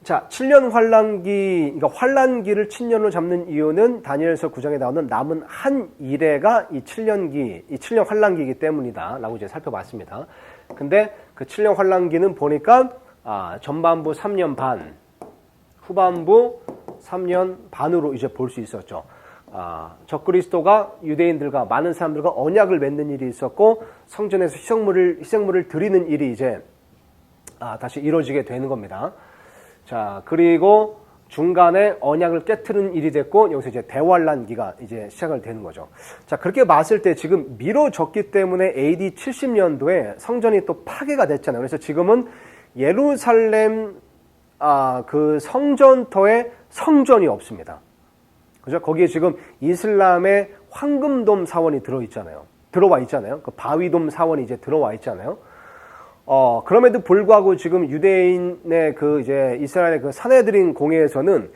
자, 7년 환란기, 그러니까 환란기를 7년으로 잡는 이유는 다니엘서 9장에 나오는 남은 한 이레가 이 7년기, 이 7년 환란기이기 때문이다 라고 이제 살펴봤습니다. 근데 그 7년 환란기는 보니까 전반부 3년 반, 후반부 3년 반으로 이제 볼 수 있었죠. 적그리스도가 유대인들과 많은 사람들과 언약을 맺는 일이 있었고 성전에서 희생물을 드리는 일이 이제 다시 이루어지게 되는 겁니다. 자, 그리고 중간에 언약을 깨트리는 일이 됐고 여기서 이제 대환란기가 이제 시작을 되는 거죠. 자, 그렇게 봤을 때 지금 미뤄졌기 때문에 AD 70년도에 성전이 또 파괴가 됐잖아요. 그래서 지금은 예루살렘 그 성전터에 성전이 없습니다. 그죠? 거기에 지금 이슬람의 황금돔 사원이 들어와 있잖아요. 그 바위돔 사원이 이제 들어와 있잖아요. 그럼에도 불구하고 지금 유대인의 그 이제 이스라엘의 그 사내들인 공회에서는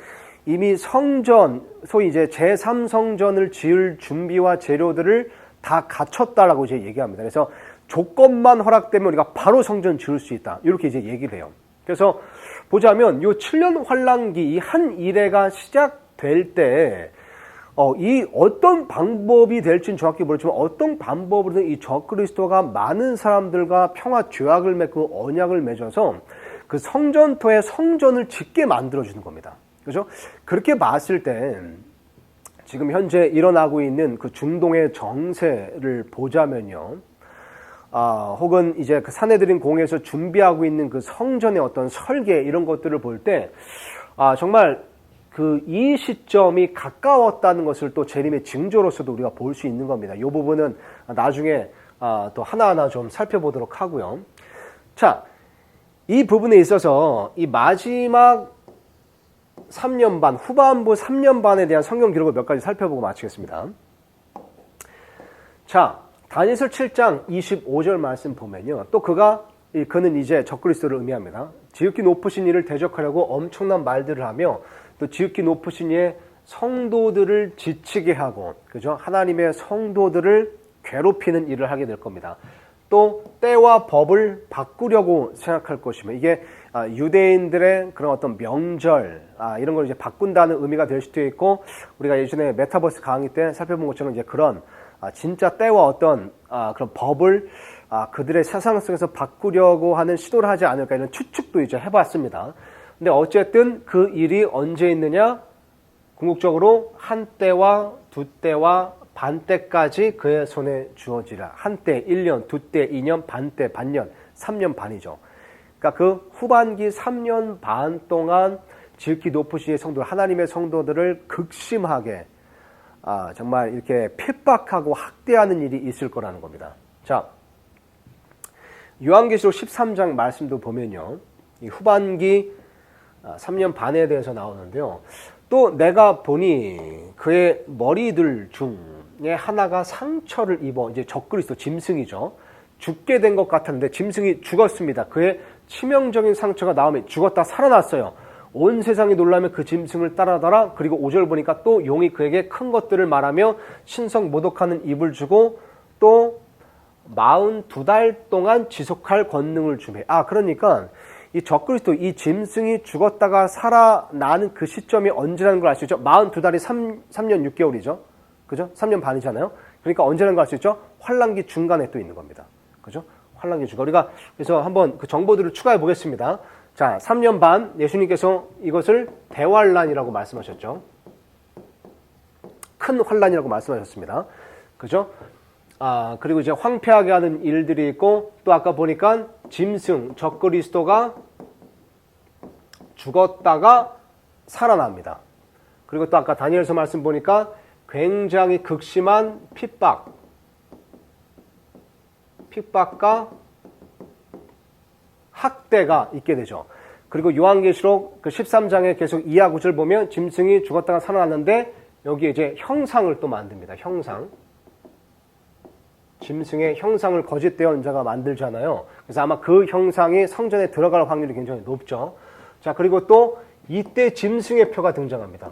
이미 성전, 소위 이제 제3성전을 지을 준비와 재료들을 다 갖췄다라고 이제 얘기합니다. 그래서 조건만 허락되면 우리가 바로 성전 지을 수 있다. 이렇게 이제 얘기를 해요. 그래서 보자면 요 7년 환란기 이 한 이래가 시작될 때 이 어떤 방법이 될지는 정확히 모르지만 어떤 방법으로든 이 적그리스도가 많은 사람들과 평화 조약을 맺고 언약을 맺어서 그 성전터에 성전을 짓게 만들어주는 겁니다. 그죠? 그렇게 봤을 때 지금 현재 일어나고 있는 그 중동의 정세를 보자면요. 혹은 이제 그 사내들인 공회에서 준비하고 있는 그 성전의 어떤 설계 이런 것들을 볼 때 정말 그 이 시점이 가까웠다는 것을 또 재림의 징조로서도 우리가 볼 수 있는 겁니다. 이 부분은 나중에 또 하나하나 좀 살펴보도록 하고요. 자, 이 부분에 있어서 이 마지막 3년 반, 후반부 3년 반에 대한 성경 기록을 몇 가지 살펴보고 마치겠습니다. 자, 다니엘서 7장 25절 말씀 보면요. 또 그는 이제 적그리스도를 의미합니다. 지극히 높으신 이를 대적하려고 엄청난 말들을 하며 또 지극히 높으신 이의 성도들을 지치게 하고, 그죠? 하나님의 성도들을 괴롭히는 일을 하게 될 겁니다. 또 때와 법을 바꾸려고 생각할 것이며 이게 유대인들의 그런 어떤 명절 이런 걸 이제 바꾼다는 의미가 될 수도 있고 우리가 예전에 메타버스 강의 때 살펴본 것처럼 이제 그런 진짜 때와 어떤 그런 법을 그들의 세상 속에서 바꾸려고 하는 시도를 하지 않을까 이런 추측도 이제 해봤습니다. 근데 어쨌든 그 일이 언제 있느냐? 궁극적으로 한 때와 두 때와 반 때까지 그의 손에 주어지라. 한 때 1년, 두 때 2년, 반 때 반년, 3년 반이죠. 그러니까 그 후반기 3년 반 동안 지극히 높으신 성도, 하나님의 성도들을 극심하게 정말 이렇게 핍박하고 학대하는 일이 있을 거라는 겁니다. 자, 요한계시록 13장 말씀도 보면요. 이 후반기 3년 반에 대해서 나오는데요. 또 내가 보니 그의 머리들 중에 하나가 상처를 입어 이제 적그리스도 짐승이죠. 죽게 된 것 같았는데 짐승이 죽었습니다. 그의 치명적인 상처가 나오면 죽었다 살아났어요. 온 세상이 놀라며 그 짐승을 따라다라. 그리고 5절 보니까 또 용이 그에게 큰 것들을 말하며 신성 모독하는 입을 주고 또 42달 동안 지속할 권능을 주매. 그러니까 이 적그리스도 이 짐승이 죽었다가 살아나는 그 시점이 언제라는 걸 알 수 있죠. 42달이 3년 6개월이죠. 그죠? 3년 반이잖아요. 그러니까 언제라는 걸 알 수 있죠. 환란기 중간에 또 있는 겁니다. 그죠? 환란기 중간. 우리가 그래서 한번 그 정보들을 추가해 보겠습니다. 자, 3년 반 예수님께서 이것을 대환란이라고 말씀하셨죠. 큰 환란이라고 말씀하셨습니다. 그죠? 그리고 이제 황폐하게 하는 일들이 있고 또 아까 보니까 짐승, 적그리스도가 죽었다가 살아납니다. 그리고 또 아까 다니엘서 말씀 보니까 굉장히 극심한 핍박과 학대가 있게 되죠. 그리고 요한계시록 그 13장에 계속 2하 9절 보면 짐승이 죽었다가 살아났는데 여기에 이제 형상을 또 만듭니다. 형상. 짐승의 형상을 거짓 대언자가 만들잖아요. 그래서 아마 그 형상이 성전에 들어갈 확률이 굉장히 높죠. 자, 그리고 또 이때 짐승의 표가 등장합니다.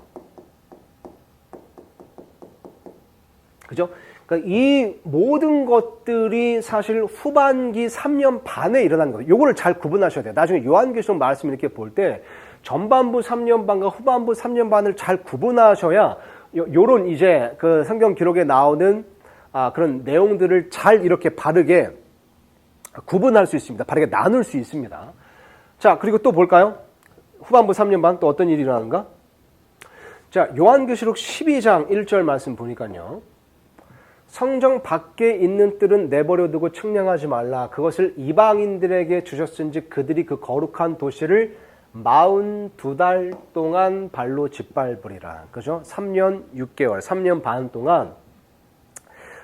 그죠? 그러니까 이 모든 것들이 사실 후반기 3년 반에 일어난 거예요. 요거를 잘 구분하셔야 돼요. 나중에 요한계시록 말씀 이렇게 볼 때 전반부 3년 반과 후반부 3년 반을 잘 구분하셔야 요런 이제 그 성경 기록에 나오는 그런 내용들을 잘 이렇게 바르게 구분할 수 있습니다. 바르게 나눌 수 있습니다. 자, 그리고 또 볼까요? 후반부 3년 반 또 어떤 일이 일어나는가? 자, 요한계시록 12장 1절 말씀 보니까요. 성정 밖에 있는 뜰은 내버려 두고 측량하지 말라. 그것을 이방인들에게 주셨은지 그들이 그 거룩한 도시를 42달 동안 발로 짓밟으리라. 그죠? 3년 6개월, 3년 반 동안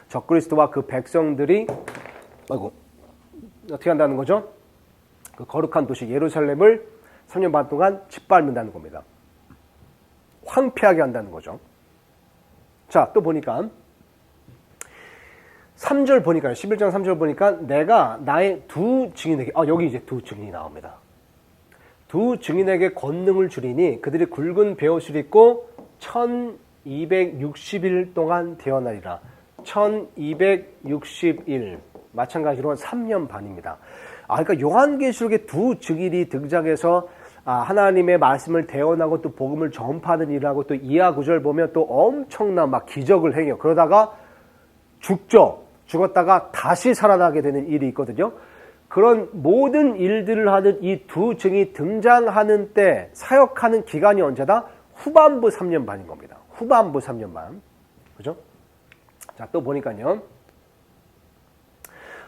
적그리스도와 그 백성들이 어떻게 한다는 거죠? 그 거룩한 도시 예루살렘을 3년 반 동안 짓밟는다는 겁니다. 황폐하게 한다는 거죠. 자, 또 보니까 3절 보니까요. 11장 3절 보니까 내가 나의 두 증인에게 여기 이제 두 증인이 나옵니다. 두 증인에게 권능을 주리니 그들이 굵은 베옷을 입고 1260일 동안 태어나리라. 1260일 마찬가지로 3년 반입니다. 그러니까 요한계시록의 두 증인이 등장해서 하나님의 말씀을 대언하고 또 복음을 전파하는 일하고 또 이하 구절 보면 또 엄청난 막 기적을 행해요. 그러다가 죽었다가 다시 살아나게 되는 일이 있거든요. 그런 모든 일들을 하는 이 두 증이 등장하는 때 사역하는 기간이 언제다? 후반부 3년 반인 겁니다. 후반부 3년 반. 그죠? 자, 또 보니까요.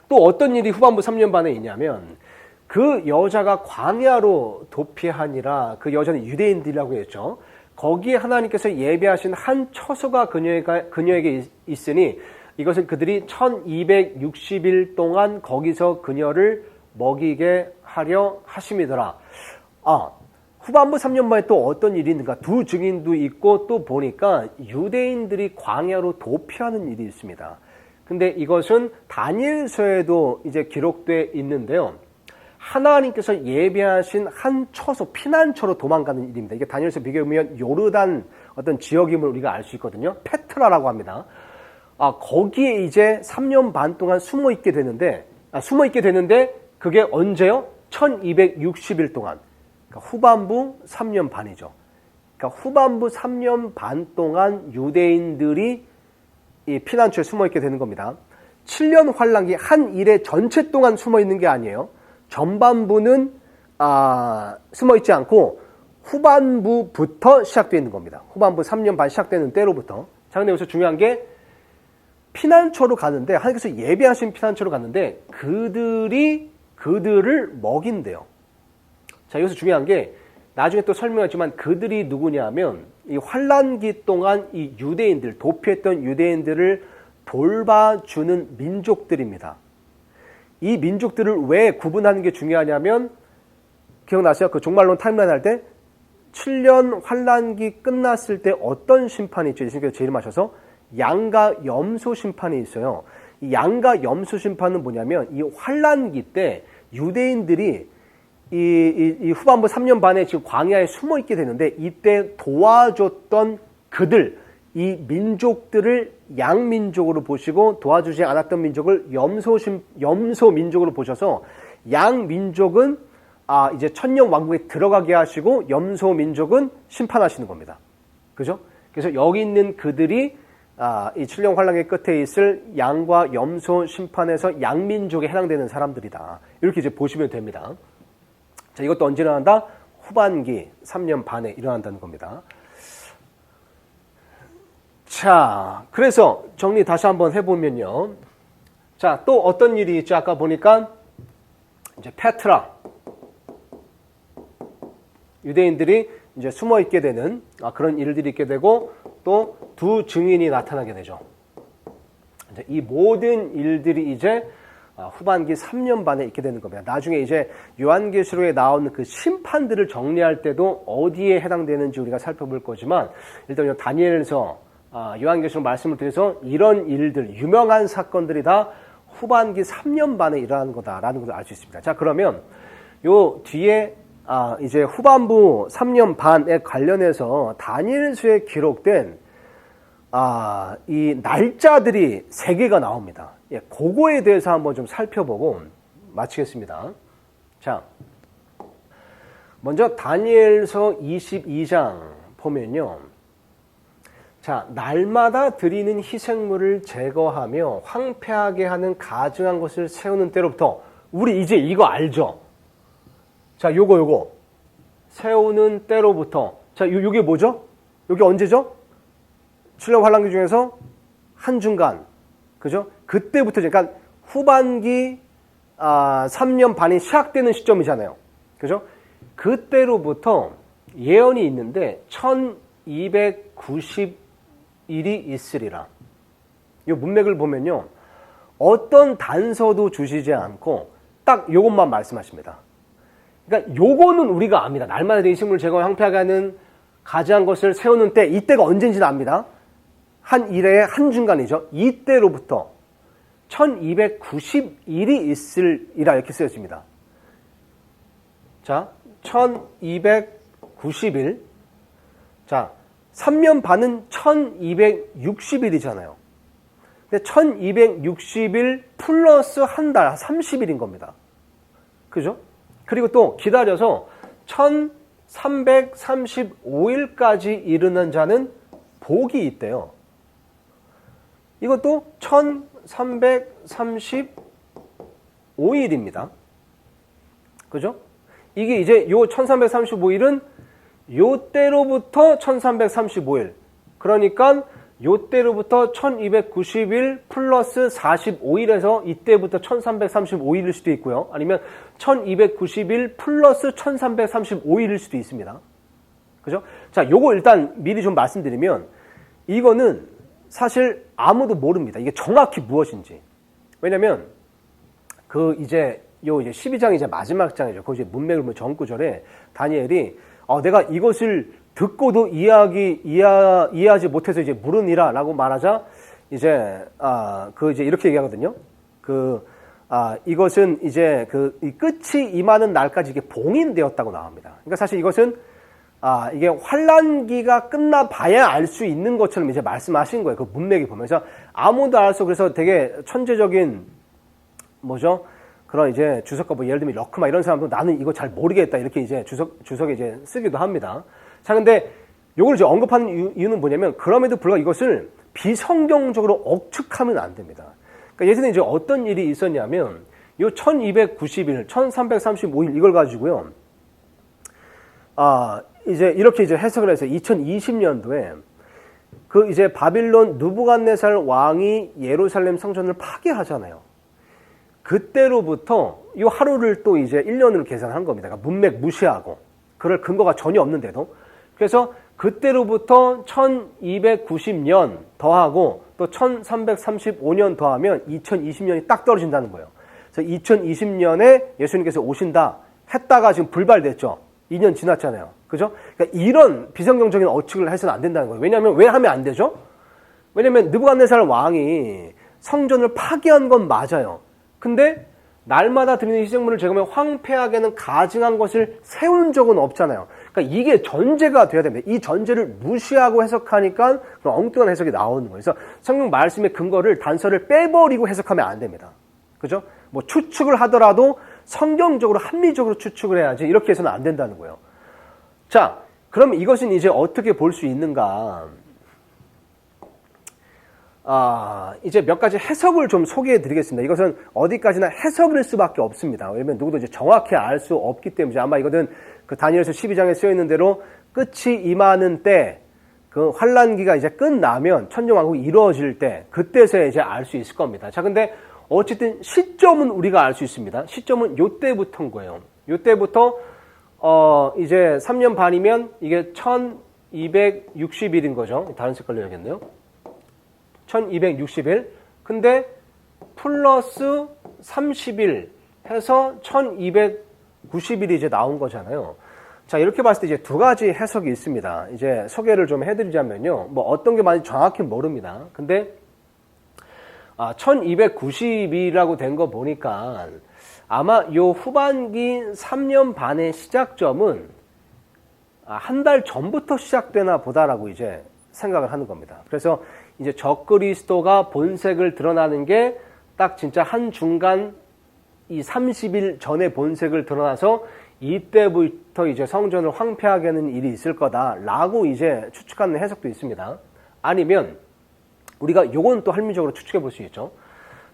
또 어떤 일이 후반부 3년 반에 있냐면 그 여자가 광야로 도피하니라. 그 여자는 유대인들이라고 했죠. 거기에 하나님께서 예비하신 한 처소가 그녀에게 있으니 이것은 그들이 1260일 동안 거기서 그녀를 먹이게 하려 하심이더라. 후반부 3년 만에 또 어떤 일이 있는가? 두 증인도 있고 또 보니까 유대인들이 광야로 도피하는 일이 있습니다. 근데 이것은 다니엘서에도 이제 기록되어 있는데요. 하나님께서 예비하신 한 처소, 피난처로 도망가는 일입니다. 이게 다니엘서 비교해보면 요르단 어떤 지역임을 우리가 알 수 있거든요. 페트라라고 합니다. 거기에 이제 3년 반 동안 숨어 있게 되는데 그게 언제요? 1260일 동안. 그러니까 후반부 3년 반이죠. 그러니까 후반부 3년 반 동안 유대인들이 이 피난처에 숨어 있게 되는 겁니다. 7년 환란기 한 일의 전체 동안 숨어 있는 게 아니에요. 전반부는 숨어 있지 않고 후반부부터 시작되는 겁니다. 후반부 3년 반 시작되는 때로부터. 자, 근데 여기서 중요한 게 피난처로 가는데 하나님께서 예비하신 피난처로 갔는데 그들을 먹인대요. 자, 여기서 중요한 게 나중에 또 설명하지만 그들이 누구냐면 이 환란기 동안 이 유대인들, 도피했던 유대인들을 돌봐주는 민족들입니다. 이 민족들을 왜 구분하는 게 중요하냐면 기억나세요? 그 종말론 타임라인 할 때 7년 환란기 끝났을 때 어떤 심판이 있죠? 예수님께서 재림하셔서 양과 염소 심판이 있어요. 이 양과 염소 심판은 뭐냐면 이 환란기 때 유대인들이 이 후반부 3년 반에 지금 광야에 숨어 있게 되는데 이때 도와줬던 그들, 이 민족들을 양민족으로 보시고 도와주지 않았던 민족을 염소 민족으로 보셔서 양민족은 이제 천년 왕국에 들어가게 하시고 염소 민족은 심판하시는 겁니다. 그죠? 그래서 여기 있는 그들이 이 7년 환란의 끝에 있을 양과 염소 심판에서 양민족에 해당되는 사람들이다. 이렇게 이제 보시면 됩니다. 자, 이것도 언제 일어난다? 후반기 3년 반에 일어난다는 겁니다. 자, 그래서 정리 다시 한번 해보면요. 자, 또 어떤 일이 있죠? 아까 보니까 이제 페트라. 유대인들이 이제 숨어 있게 되는 그런 일들이 있게 되고 또 두 증인이 나타나게 되죠. 이제 이 모든 일들이 이제 후반기 3년 반에 있게 되는 겁니다. 나중에 이제 요한계시록에 나오는 그 심판들을 정리할 때도 어디에 해당되는지 우리가 살펴볼 거지만 일단 다니엘서 요한계시록 말씀을 드려서 이런 일들, 유명한 사건들이 다 후반기 3년 반에 일어나는 거다라는 것을 알 수 있습니다. 자, 그러면 요 뒤에 이제 후반부 3년 반에 관련해서 다니엘서에 기록된 이 날짜들이 3개가 나옵니다. 예, 그거에 대해서 한번 좀 살펴보고 마치겠습니다. 자, 먼저 다니엘서 22장 보면요. 자, 날마다 드리는 희생물을 제거하며 황폐하게 하는 가증한 것을 세우는 때로부터, 우리 이제 이거 알죠? 자, 요거 세우는 때로부터, 자, 요게 뭐죠? 요게 언제죠? 7년 환란기 중에서 한중간, 그죠? 그때부터, 그러니까 후반기 3년 반이 시작되는 시점이잖아요. 그죠? 그때로부터 예언이 있는데 1290일이 있으리라. 이 문맥을 보면요, 어떤 단서도 주시지 않고 딱 요것만 말씀하십니다. 그러니까 요거는 우리가 압니다. 날마다 내 식물을 제거하여 황폐하게 하는 가증한 것을 세우는 때, 이때가 언제인지는 압니다. 한 일의 한중간이죠. 이때로부터 1290일이 있으리라 이렇게 쓰여집니다. 자, 1290일. 자, 3년 반은 1260일이잖아요. 근데 1260일 플러스 한 달, 30일인 겁니다. 그죠? 그리고 또 기다려서 1335일까지 이르는 자는 복이 있대요. 이것도 1335일입니다. 그죠? 이게 이제 요 1335일은 요 때로부터 1335일. 그러니까 요 때로부터 1290일 플러스 45일에서 이때부터 1335일일 수도 있고요. 아니면 1290일 플러스 1335일일 수도 있습니다. 그죠? 자, 요거 일단 미리 좀 말씀드리면, 이거는 사실 아무도 모릅니다. 이게 정확히 무엇인지. 왜냐면 이제 12장이 이제 마지막 장이죠. 그 이제 문맥을 보면 전구절에 다니엘이 내가 이것을 듣고도 이해하지 못해서 이제 물으니라라고 말하자, 이제 이제 이렇게 얘기하거든요. 이것은 이제 이 끝이 임하는 날까지 이게 봉인되었다고 나옵니다. 그러니까 사실 이것은 이게 환란기가 끝나 봐야 알 수 있는 것처럼 이제 말씀하신 거예요. 그 문맥이 보면서 아무도 알 수, 그래서 되게 천재적인 뭐죠? 그런 이제 주석가 예를 들면 러크마 이런 사람도 나는 이거 잘 모르겠다 이렇게 이제 주석에 이제 쓰기도 합니다. 자, 근데 요걸 이제 언급하는 이유는 뭐냐면, 그럼에도 불구하고 이것을 비성경적으로 억측하면 안 됩니다. 그러니까 예전에 이제 어떤 일이 있었냐면, 요 1290일, 1335일 이걸 가지고요. 이제 이렇게 이제 해석을 해서 2020년도에 이제 바빌론 느부갓네살 왕이 예루살렘 성전을 파괴하잖아요. 그때로부터 이 하루를 또 이제 1년으로 계산한 겁니다. 그러니까 문맥 무시하고 그럴 근거가 전혀 없는데도. 그래서 그때로부터 1290년 더하고 또 1335년 더하면 2020년이 딱 떨어진다는 거예요. 그래서 2020년에 예수님께서 오신다 했다가 지금 불발됐죠. 2년 지났잖아요. 그죠? 그러니까 이런 비성경적인 억측을 해서는 안 된다는 거예요. 왜냐하면 왜 하면 안 되죠? 왜냐하면 느부갓네살 왕이 성전을 파괴한 건 맞아요. 근데 날마다 드리는 희생물을 제거하며 황폐하게는 가증한 것을 세운 적은 없잖아요. 그러니까 이게 전제가 돼야 됩니다. 이 전제를 무시하고 해석하니까 그런 엉뚱한 해석이 나오는 거예요. 그래서 성경 말씀의 근거를, 단서를 빼버리고 해석하면 안 됩니다. 그죠? 뭐 추측을 하더라도 성경적으로 합리적으로 추측을 해야지 이렇게 해서는 안 된다는 거예요. 자, 그럼 이것은 이제 어떻게 볼 수 있는가? 이제 몇 가지 해석을 좀 소개해 드리겠습니다. 이것은 어디까지나 해석일 수밖에 없습니다. 왜냐면 누구도 이제 정확히 알 수 없기 때문에, 아마 이거는 그 다니엘서 12장에 쓰여 있는 대로 끝이 임하는 때, 그 환란기가 이제 끝나면 천정왕국이 이루어질 때, 그때서야 이제 알 수 있을 겁니다. 자, 근데 어쨌든 시점은 우리가 알 수 있습니다. 시점은 요때부터인 거예요. 요때부터 이제 3년 반이면 이게 1260일인 거죠. 다른 색깔로 해야겠네요. 1260일. 근데 플러스 30일 해서 1290일이 이제 나온 거잖아요. 자, 이렇게 봤을 때 이제 두 가지 해석이 있습니다. 이제 소개를 좀 해드리자면요. 뭐 어떤 게 많이 정확히 모릅니다. 근데 1290일이라고 된 거 보니까 아마 요 후반기 3년 반의 시작점은 한 달 전부터 시작되나 보다라고 이제 생각을 하는 겁니다. 그래서 이제 적그리스도가 본색을 드러나는 게 딱 진짜 한 중간 이 30일 전에 본색을 드러나서 이때부터 이제 성전을 황폐하게 하는 일이 있을 거다라고 이제 추측하는 해석도 있습니다. 아니면 우리가 요건 또 합리적으로 추측해 볼 수 있죠.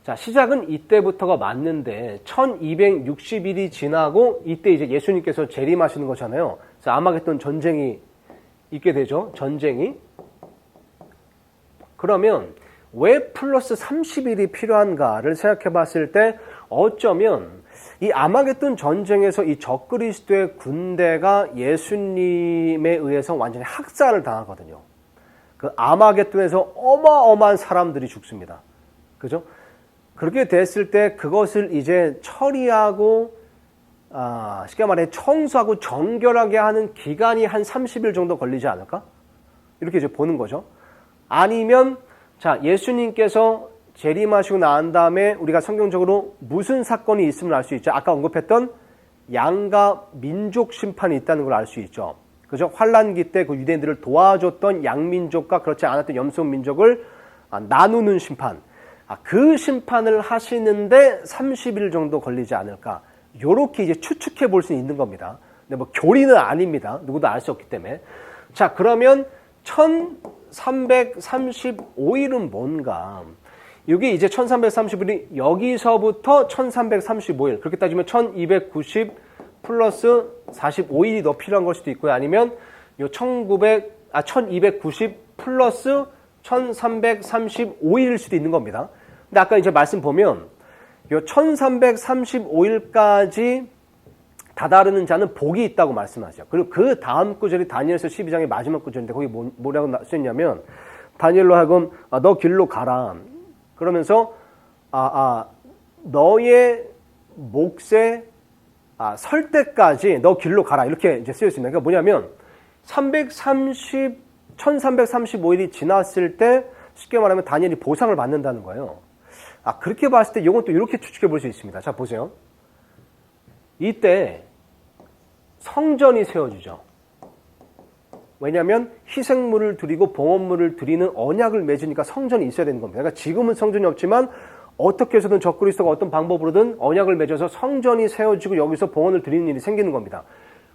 자, 시작은 이때부터가 맞는데 1260일이 지나고 이때 이제 예수님께서 재림하시는 거잖아요. 그래서 아마겟돈 전쟁이 있게 되죠. 전쟁이. 그러면 왜 플러스 30일이 필요한가를 생각해 봤을 때 어쩌면 이 아마겟돈 전쟁에서 이 적그리스도의 군대가 예수님에 의해서 완전히 학살을 당하거든요. 그 아마겟돈에서 어마어마한 사람들이 죽습니다. 그죠? 그렇게 됐을 때 그것을 이제 처리하고 쉽게 말해 청소하고 정결하게 하는 기간이 한 30일 정도 걸리지 않을까? 이렇게 이제 보는 거죠. 아니면 자, 예수님께서 재림하시고 난 다음에 우리가 성경적으로 무슨 사건이 있음을 알 수 있죠. 아까 언급했던 양가 민족 심판이 있다는 걸 알 수 있죠. 그죠? 환란기 때 그 유대인들을 도와줬던 양민족과 그렇지 않았던 염소 민족을 나누는 심판. 그 심판을 하시는데 30일 정도 걸리지 않을까. 요렇게 이제 추측해 볼 수 있는 겁니다. 근데 뭐 교리는 아닙니다. 누구도 알 수 없기 때문에. 자, 그러면 1335일은 뭔가? 이게 이제 1335일이 여기서부터 1335일. 그렇게 따지면 1290 플러스 45일이 더 필요한 걸 수도 있고요. 아니면 요 1290 플러스 1335일일 수도 있는 겁니다. 근데 아까 이제 말씀 보면 요 1335일까지 다다르는 자는 복이 있다고 말씀하죠. 그리고 그 다음 구절이 다니엘서 12장의 마지막 구절인데 거기 뭐라고 쓰였냐면 다니엘로 하여금 너 길로 가라. 그러면서 너의 몫에 설 때까지 너 길로 가라. 이렇게 이제 쓰였습니다. 그러니까 뭐냐면 1335일이 지났을 때 쉽게 말하면 다니엘이 보상을 받는다는 거예요. 그렇게 봤을 때 이건 또 이렇게 추측해 볼 수 있습니다. 자, 보세요. 이때 성전이 세워지죠. 왜냐하면 희생물을 드리고 봉헌물을 드리는 언약을 맺으니까 성전이 있어야 되는 겁니다. 그러니까 지금은 성전이 없지만 어떻게 해서든 적그리스도가 어떤 방법으로든 언약을 맺어서 성전이 세워지고 여기서 봉헌을 드리는 일이 생기는 겁니다.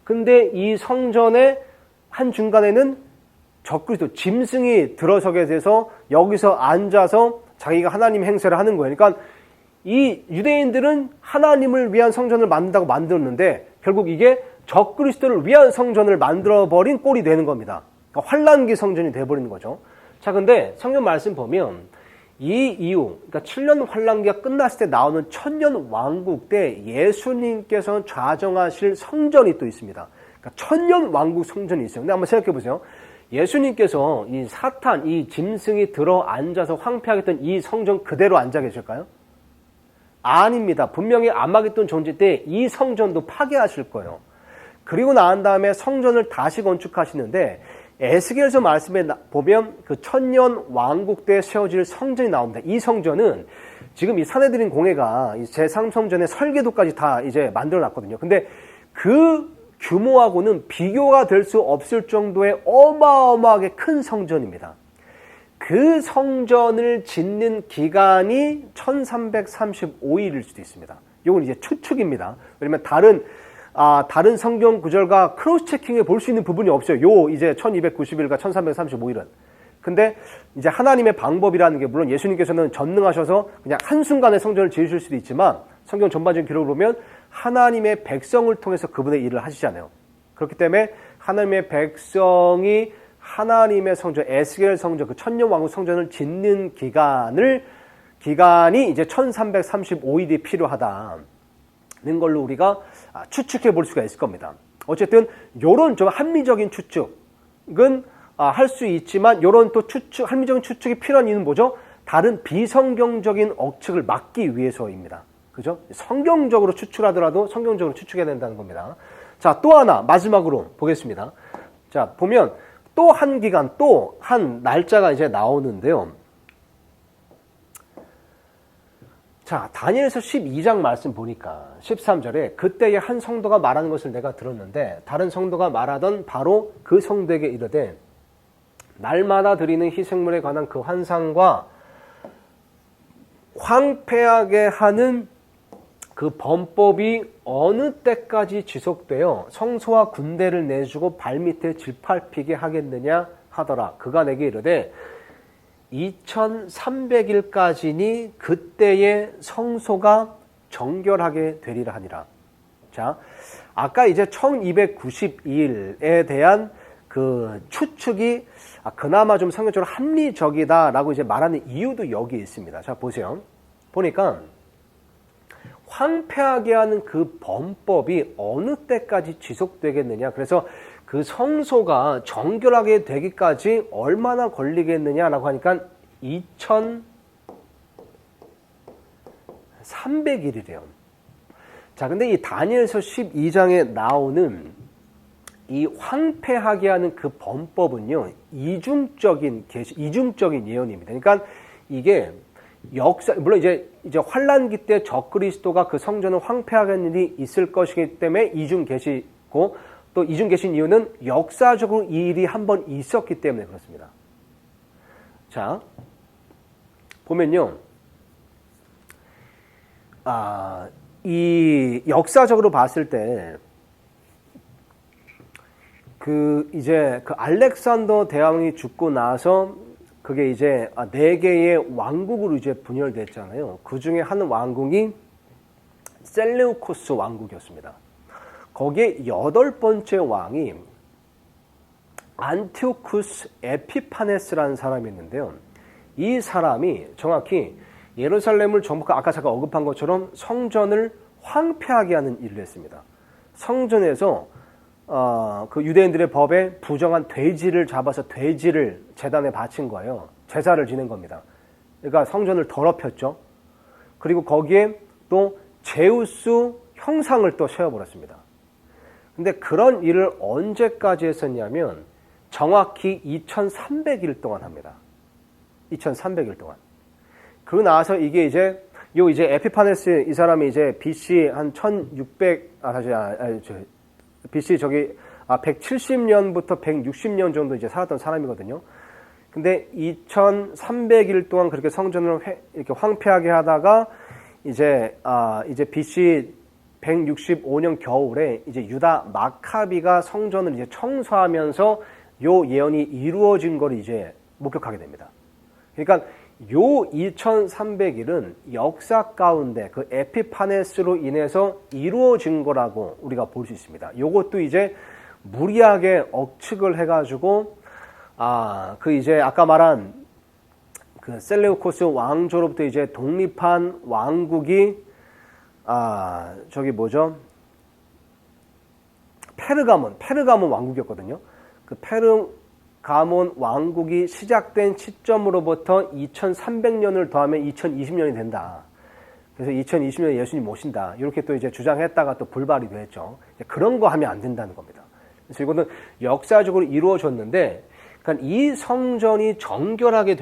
근데 이 성전의 한 중간에는 적그리스도 짐승이 들어서게 돼서 여기서 앉아서 자기가 하나님 행세를 하는 거예요. 그러니까 이 유대인들은 하나님을 위한 성전을 만든다고 만들었는데 결국 이게 적그리스도를 위한 성전을 만들어버린 꼴이 되는 겁니다. 그러니까 환란기 성전이 돼버리는 거죠. 자, 근데 성경 말씀 보면 이 이후, 그러니까 7년 환란기가 끝났을 때 나오는 천년 왕국 때 예수님께서 좌정하실 성전이 또 있습니다. 그러니까 천년 왕국 성전이 있어요. 근데 한번 생각해 보세요. 예수님께서 이 사탄, 이 짐승이 들어 앉아서 황폐하겠던 이 성전 그대로 앉아 계실까요? 아닙니다. 분명히 아마겟돈 전쟁 때 이 성전도 파괴하실 거예요. 그리고 나온 다음에 성전을 다시 건축하시는데 에스겔서 말씀에 보면 그 천년 왕국 때 세워질 성전이 나옵니다. 이 성전은 지금 이 산헤드린 공회가 제3성전의 설계도까지 다 이제 만들어 놨거든요. 근데 그 규모하고는 비교가 될 수 없을 정도의 어마어마하게 큰 성전입니다. 그 성전을 짓는 기간이 1335일일 수도 있습니다. 이건 이제 추측입니다. 왜냐면 다른 성경 구절과 크로스 체킹해 볼 수 있는 부분이 없어요. 요 이제 1290일과 1335일은. 근데 이제 하나님의 방법이라는 게 물론 예수님께서는 전능하셔서 그냥 한순간에 성전을 지으실 수도 있지만 성경 전반적인 기록을 보면 하나님의 백성을 통해서 그분의 일을 하시잖아요. 그렇기 때문에 하나님의 백성이 하나님의 성전, 에스겔 성전, 그 천년 왕국 성전을 짓는 기간이 이제 1335일이 필요하다는 걸로 우리가 추측해 볼 수가 있을 겁니다. 어쨌든 요런 좀 합리적인 추측은 할 수 있지만 요런 또 합리적인 추측이 필요한 이유는 뭐죠? 다른 비성경적인 억측을 막기 위해서입니다. 그죠? 성경적으로 추측하더라도 성경적으로 추측해야 된다는 겁니다. 자, 또 하나 마지막으로 보겠습니다. 자, 보면 또 한 기간, 또 한 날짜가 이제 나오는데요. 자, 다니엘서 12장 말씀 보니까 13절에 그때의 한 성도가 말하는 것을 내가 들었는데 다른 성도가 말하던 바로 그 성도에게 이르되 날마다 드리는 희생물에 관한 그 환상과 황폐하게 하는 그 범법이 어느 때까지 지속되어 성소와 군대를 내주고 발밑에 질팔피게 하겠느냐 하더라. 그가 내게 이르되 2300일까지니 그때의 성소가 정결하게 되리라 하니라. 자, 아까 이제 1292일에 대한 그 추측이 그나마 좀 성경적으로 합리적이다라고 이제 말하는 이유도 여기 있습니다. 자, 보세요. 보니까 황폐하게 하는 그 범법이 어느 때까지 지속되겠느냐. 그래서 그 성소가 정결하게 되기까지 얼마나 걸리겠느냐라고 하니까 2300일이래요. 자, 근데 이 다니엘서 12장에 나오는 이 황폐하게 하는 그 범법은요, 이중적인 예언입니다. 그러니까 이게 물론 이제 환란기 때 적그리스도가 그 성전을 황폐하게 하는 일이 있을 것이기 때문에 이중 계시고, 또 이중 계신 이유는 역사적으로 이 일이 한번 있었기 때문에 그렇습니다. 자, 보면요, 이 역사적으로 봤을 때 그 알렉산더 대왕이 죽고 나서 그게 이제 4개의 왕국으로 이제 분열됐잖아요. 그 중에 한 왕국이 셀레우코스 왕국이었습니다. 거기에 8번째 왕이 안티오쿠스 에피파네스라는 사람이 있는데요. 이 사람이 정확히 예루살렘을 전부 아까 잠깐 언급한 것처럼 성전을 황폐하게 하는 일을 했습니다. 성전에서 그 유대인들의 법에 부정한 돼지를 잡아서 돼지를 제단에 바친 거예요. 제사를 지낸 겁니다. 그러니까 성전을 더럽혔죠. 그리고 거기에 또 제우스 형상을 또 세워버렸습니다. 근데 그런 일을 언제까지 했었냐면 정확히 2300일 동안 합니다. 2300일 동안. 그러고 나서 이게 이제 에피파네스 이 사람이 이제 BC 한 170년부터 160년 정도 이제 살았던 사람이거든요. 근데 2300일 동안 그렇게 성전을 이렇게 황폐하게 하다가 이제 BC 165년 겨울에 이제 유다 마카비가 성전을 이제 청소하면서 요 예언이 이루어진 걸 이제 목격하게 됩니다. 그러니까 요 2300일은 역사 가운데 그 에피파네스로 인해서 이루어진 거라고 우리가 볼 수 있습니다. 요것도 이제 무리하게 억측을 해가지고 이제 아까 말한 그 셀레우코스 왕조로부터 이제 독립한 왕국이 페르가몬 왕국이었거든요. 그 페르가몬 왕국이 시작된 시점으로부터 2300년을 더하면 2020년이 된다. 그래서 2020년에 예수님 오신다. 이렇게 또 이제 주장했다가 또 불발이 됐죠. 그런 거 하면 안 된다는 겁니다. 그래서 이거는 역사적으로 이루어졌는데, 그러니까 이 성전이 정결하게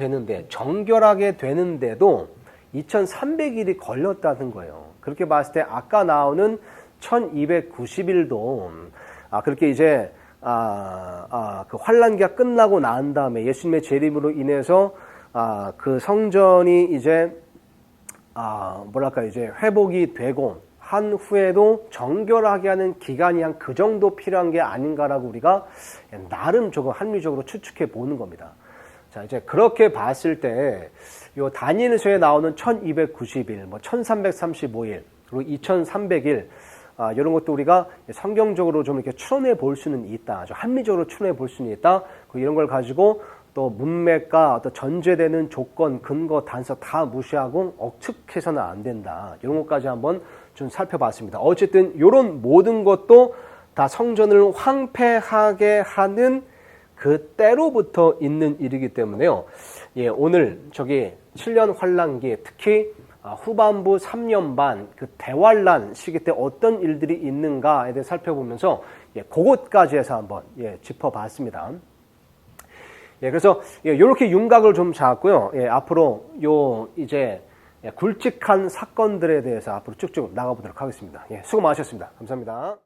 되는데도 2300일이 걸렸다는 거예요. 그렇게 봤을 때 아까 나오는 1290일도 그렇게 이제 그 환란기가 끝나고 난 다음에 예수님의 재림으로 인해서 그 성전이 이제 이제 회복이 되고 한 후에도 정결하게 하는 기간이 한 그 정도 필요한 게 아닌가라고 우리가 나름 조금 합리적으로 추측해 보는 겁니다. 자, 이제 그렇게 봤을 때 요 다니엘서에 나오는 1290일, 1335일, 그리고 2300일 이런 것도 우리가 성경적으로 좀 이렇게 추론해 볼 수는 있다. 좀 합리적으로 추론해 볼 수는 있다. 이런 걸 가지고 또 문맥과 또 전제되는 조건, 근거, 단서 다 무시하고 억측해서는 안 된다. 이런 것까지 한번 좀 살펴봤습니다. 어쨌든 이런 모든 것도 다 성전을 황폐하게 하는 그 때로부터 있는 일이기 때문에요. 예, 오늘 7년 환란기, 특히 후반부 3년 반 그 대환란 시기 때 어떤 일들이 있는가에 대해 살펴보면서 그것까지 해서 한번 짚어봤습니다. 그래서 이렇게 윤곽을 좀 잡고요. 앞으로 이제 굵직한 사건들에 대해서 앞으로 쭉쭉 나가보도록 하겠습니다. 수고 많으셨습니다. 감사합니다.